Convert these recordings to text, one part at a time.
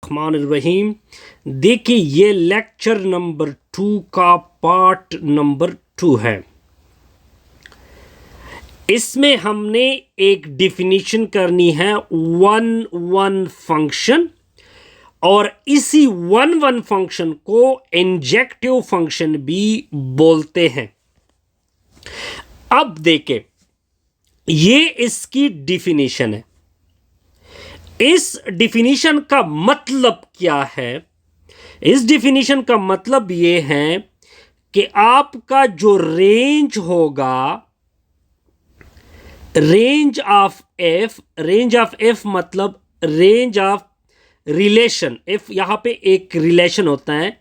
बिस्मिल्लाहिर्रहमानिर्रहीम। देखिए ये लेक्चर नंबर 2 का पार्ट नंबर 2 है। इसमें हमने एक डिफिनीशन करनी है वन फंक्शन, और इसी वन फंक्शन को इंजेक्टिव फंक्शन भी बोलते हैं। अब देखें, ये इसकी डिफिनीशन है। इस डिफिनीशन का मतलब क्या है? इस डिफिनीशन का मतलब ये है कि आपका जो रेंज होगा, रेंज ऑफ एफ मतलब रेंज ऑफ रिलेशन। इफ यहां पे एक रिलेशन होता है,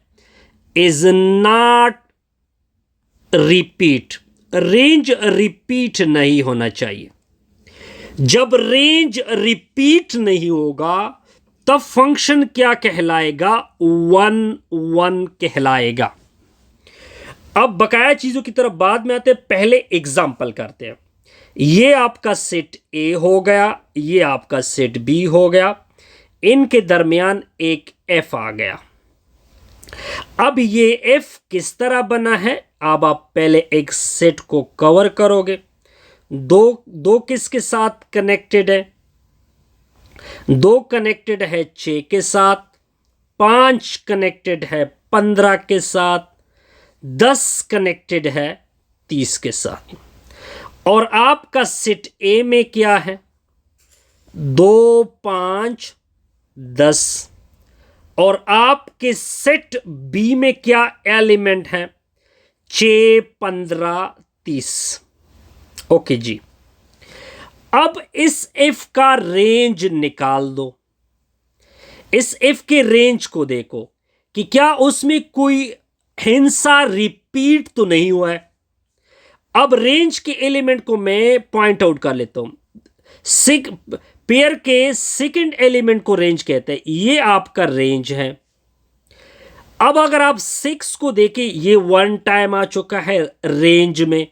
is not repeat. Range repeat नहीं होना चाहिए। जब रेंज रिपीट नहीं होगा तब फंक्शन क्या कहलाएगा? वन कहलाएगा। अब बकाया चीजों की तरफ बाद में आते हैं, पहले एग्जाम्पल करते हैं। ये आपका सेट ए हो गया, ये आपका सेट बी हो गया, इनके दरमियान एक एफ आ गया। अब ये एफ किस तरह बना है? अब आप पहले एक सेट को कवर करोगे। दो किसके साथ कनेक्टेड है? 2 कनेक्टेड है 6 के साथ, 5 कनेक्टेड है 15 के साथ, 10 कनेक्टेड है 30 के साथ। और आपका सेट ए में क्या है? 2, 5, 10। और आपके सेट बी में क्या एलिमेंट है? 6, 15, 30। ओके जी। अब इस एफ का रेंज निकाल दो। इस एफ के रेंज को देखो कि क्या उसमें कोई हिंसा रिपीट तो नहीं हुआ है। अब रेंज के एलिमेंट को मैं पॉइंट आउट कर लेता हूं। पेयर के सेकंड एलिमेंट को रेंज कहते हैं। ये आपका रेंज है। अब अगर आप 6 को देखें, ये 1 टाइम आ चुका है रेंज में।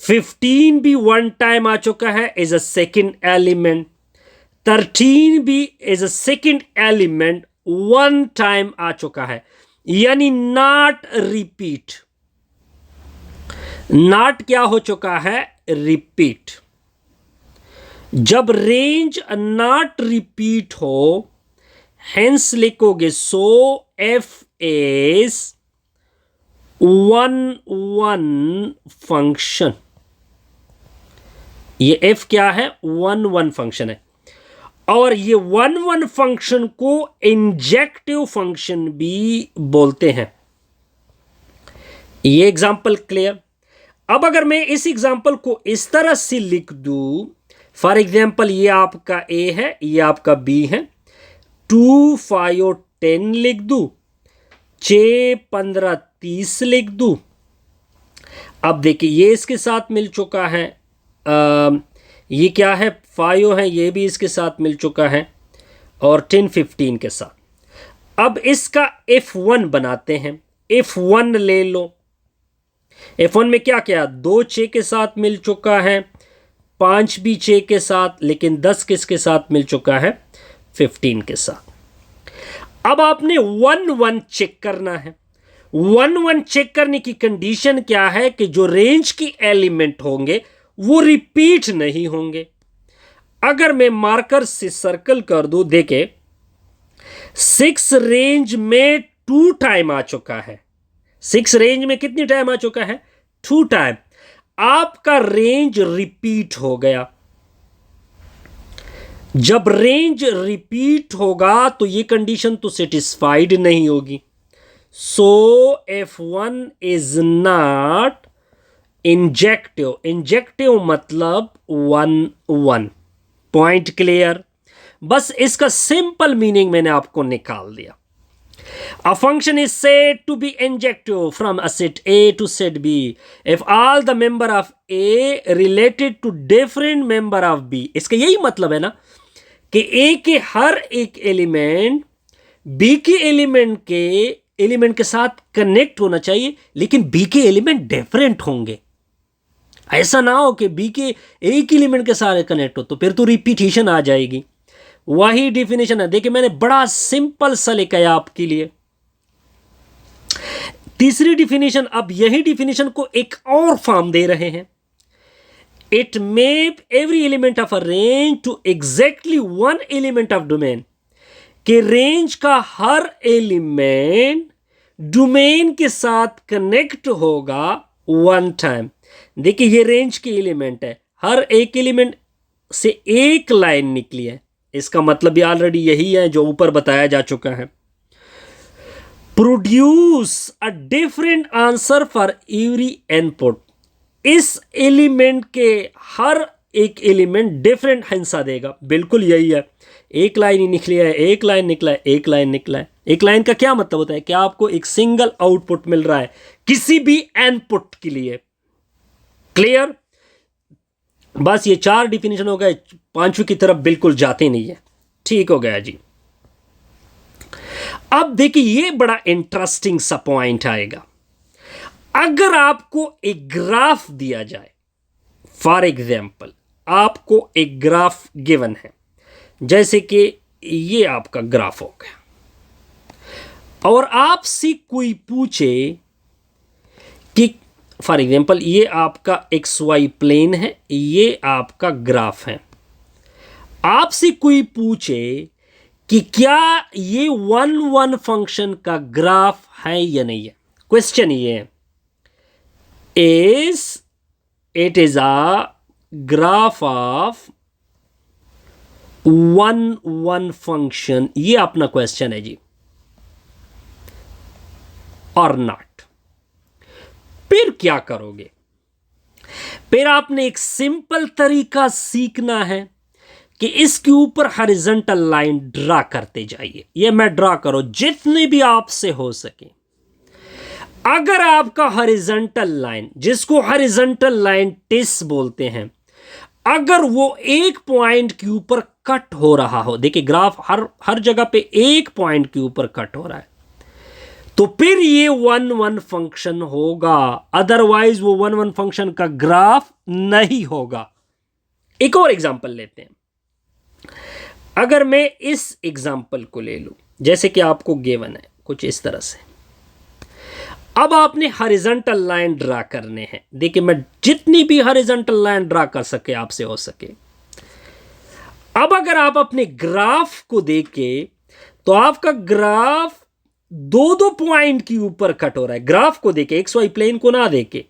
15 भी 1 टाइम आ चुका है एज अ सेकंड एलिमेंट। 13 भी as a second element 1 time आ चुका है, यानी नॉट रिपीट। नॉट क्या हो चुका है? रिपीट। जब रेंज नॉट रिपीट हो, हेंस लिखोगे सो एफ इज वन फंक्शन। ये एफ क्या है? वन फंक्शन है। और ये वन फंक्शन को इंजेक्टिव फंक्शन भी बोलते हैं। ये एग्जाम्पल क्लियर? अब अगर मैं इस एग्जाम्पल को इस तरह से लिख दूं, फॉर एग्जाम्पल ये आपका ए है, ये आपका बी है। 2, 5 और 10 लिख दूं, 6, 15, 30 लिख दूं। अब देखिए ये इसके साथ मिल चुका है। ये क्या है? 5 है, ये भी इसके साथ मिल चुका है, और 10, 15 के साथ। अब इसका F1 बनाते हैं। F1 ले लो। F1 में क्या क्या? 2 6 के साथ मिल चुका है, 5 भी 6 के साथ, लेकिन 10 किसके साथ मिल चुका है? 15 के साथ। अब आपने 1 चेक करना है। 1 चेक करने की कंडीशन क्या है? कि जो रेंज की एलिमेंट होंगे वो रिपीट नहीं होंगे। अगर मैं मार्कर से सर्कल कर दूं, देखे 6 रेंज में 2 टाइम आ चुका है। 6 रेंज में कितनी टाइम आ चुका है? 2 टाइम। आपका रेंज रिपीट हो गया। जब रेंज रिपीट होगा तो ये कंडीशन तो सेटिस्फाइड नहीं होगी। सो F1 is not injective. Injective मतलब 1 पॉइंट क्लियर? बस इसका सिंपल मीनिंग मैंने आपको निकाल दिया। A function is said to be injective from a set A to set B if all the member of A related to different member of B। इसका यही मतलब है ना कि A के हर एक एलिमेंट B के एलिमेंट के साथ कनेक्ट होना चाहिए, लेकिन B के एलिमेंट डिफरेंट होंगे। ऐसा ना हो कि B के एक एलिमेंट के साथ कनेक्ट हो, तो फिर तो रिपीटिशन आ जाएगी। वही डिफिनेशन है। देखिए मैंने बड़ा सिंपल सा लिखा है आपके लिए। तीसरी डिफिनेशन, अब यही डिफिनेशन को एक और फॉर्म दे रहे हैं। It map every element of a range to exactly one element of domain, कि रेंज का हर एलिमेंट डोमेन के साथ कनेक्ट होगा वन टाइम। देखिए ये रेंज के एलिमेंट है, हर एक एलिमेंट से एक लाइन निकली है, इसका मतलब भी ऑलरेडी यही है जो ऊपर बताया जा चुका है। Produce a different answer for every input, इस एलिमेंट के हर एक एलिमेंट डिफरेंट आंसर देगा। बिल्कुल यही है, एक लाइन ही निकली है, एक लाइन निकला है, एक लाइन निकला है। एक लाइन का क्या मतलब होता है कि आपको एक सिंगल आउटपुट मिल रहा है किसी भी इनपुट के लिए। क्लियर? बस ये 4 डिफिनेशन हो गए, पांचवी की तरफ बिल्कुल जाते नहीं है। ठीक हो गया जी। अब देखिए ये बड़ा इंटरेस्टिंग सा पॉइंट आएगा। अगर आपको एक ग्राफ दिया जाए, फॉर एग्जाम्पल आपको एक ग्राफ गिवन है, जैसे कि ये आपका ग्राफ हो गया, और आपसे कोई पूछे कि फॉर एग्जाम्पल ये आपका XY प्लेन है, ये आपका ग्राफ है। आपसे कोई पूछे कि क्या ये 1-1 फंक्शन का ग्राफ है या नहीं है। क्वेश्चन ये है, it is a graph of 1-1 function, ये अपना क्वेश्चन है जी, और नॉट। फिर क्या करोगे? फिर आपने एक सिंपल तरीका सीखना है कि इसके ऊपर हॉरिजॉन्टल लाइन ड्रा करते जाइए। ये मैं ड्रा करो जितने भी आपसे हो सके। अगर आपका हॉरिजॉन्टल लाइन, जिसको हॉरिजॉन्टल लाइन टिस बोलते हैं, अगर वो एक पॉइंट के ऊपर कट हो रहा हो, देखिए ग्राफ हर जगह पे एक पॉइंट के ऊपर कट हो रहा है, तो फिर ये 1-1 फंक्शन होगा, अदरवाइज वो 1-1 फंक्शन का ग्राफ नहीं होगा। एक और एग्जांपल लेते हैं। अगर मैं इस एग्जांपल को ले लूं, जैसे कि आपको गिवन है कुछ इस तरह से, अब आपने हॉरिजॉन्टल लाइन ड्रा करने हैं। देखिए मैं जितनी भी हॉरिजॉन्टल लाइन ड्रा कर सके आपसे हो सके। अब अगर आप अपने ग्राफ को देखें तो आपका ग्राफ 2-2 पॉइंट के ऊपर कट हो रहा है। ग्राफ को देखे, XY प्लेन को ना देखे।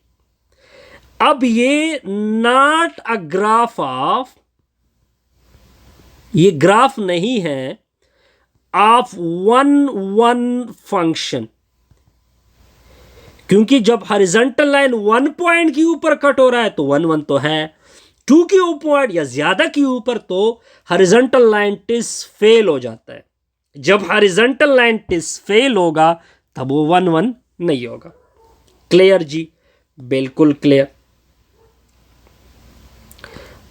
अब ये नॉट अ ग्राफ ऑफ, ये ग्राफ नहीं है ऑफ 1-1 फंक्शन, क्योंकि जब हॉरिजॉन्टल लाइन 1 पॉइंट के ऊपर कट हो रहा है तो 1-1 तो है, 2 के ऊपर या ज्यादा के ऊपर तो हॉरिजॉन्टल लाइन टिस फेल हो जाता है। जब हॉरिजॉन्टल लाइन टिस फेल होगा तब वो 1-1 नहीं होगा। क्लियर जी? बिल्कुल क्लियर।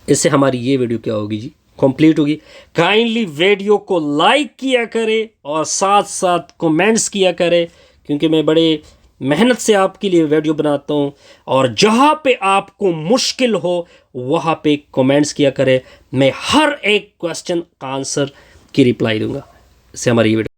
इससे हमारी ये वीडियो क्या होगी जी, कंप्लीट होगी। काइंडली वीडियो को लाइक किया करें और साथ साथ कमेंट्स किया करें, क्योंकि मैं बड़े मेहनत से आपके लिए वीडियो बनाता हूँ, और जहाँ पे आपको मुश्किल हो वहाँ पे कमेंट्स किया करें। मैं हर एक क्वेश्चन का आंसर की रिप्लाई दूंगा। इससे हमारी ये वीडियो